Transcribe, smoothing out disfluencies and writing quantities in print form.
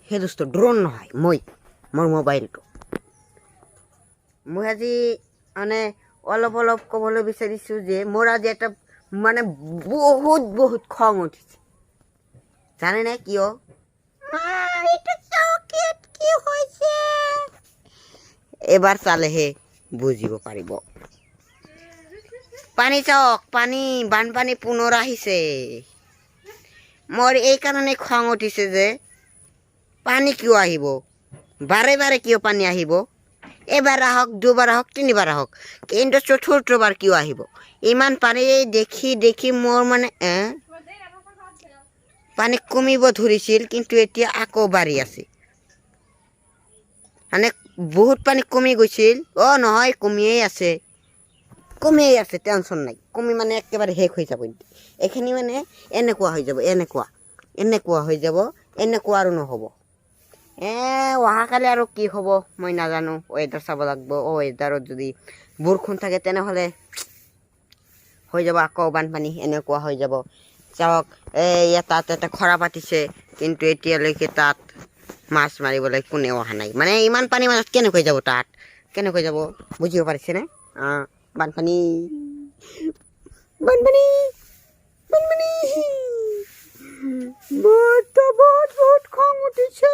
সেই দোস্ত ড্ৰোন নহয় মোৰ মোবাইলটো মই আজি মানে অলপ ক'বলৈ বিচাৰিছোঁ যে মোৰ আজি এটা মানে বহুত খং উঠিছে জানেনে কিয় কি হৈছে এবাৰ চালেহে বুজিব পাৰিব পানী চাওক বানপানী পুনৰ আহিছে মোৰ এই কাৰণে খং উঠিছে যে পানী কিয় আহিব বাৰে কিয় পানী আহিব এবাৰ আহক দুবাৰ আহক তিনিবাৰ আহক কিন্তু চতুৰ্থবাৰ কিয় আহিব ইমান পানী দেখি মোৰ মানে পানী কমিব ধৰিছিল কিন্তু এতিয়া আকৌ বাঢ়ি আছে মানে বহুত পানী কমি গৈছিল নহয় কমিয়েই আছে টেনশ্যন নাই কমি মানে একেবাৰে শেষ হৈ যাব এইখিনি মানে এনেকুৱা হৈ যাব এনেকুৱা আৰু নহ'ব অহাকালি আৰু কি হ'ব মই নাজানো ৱেডাৰ চাব লাগিব ৱেডাৰত যদি বৰষুণ থাকে তেনেহ'লে হৈ যাব আকৌ বানপানী এনেকুৱা হৈ যাব চাওক তাত এটা খৰা পাতিছে কিন্তু এতিয়ালৈকে তাত মাছ মাৰিবলৈ কোনেও অহা নাই মানে ইমান পানী মাজত কেনেকৈ যাব তাত কেনেকৈ যাব বুজিব পাৰিছেনে বানপানী বহুত খং উঠিছে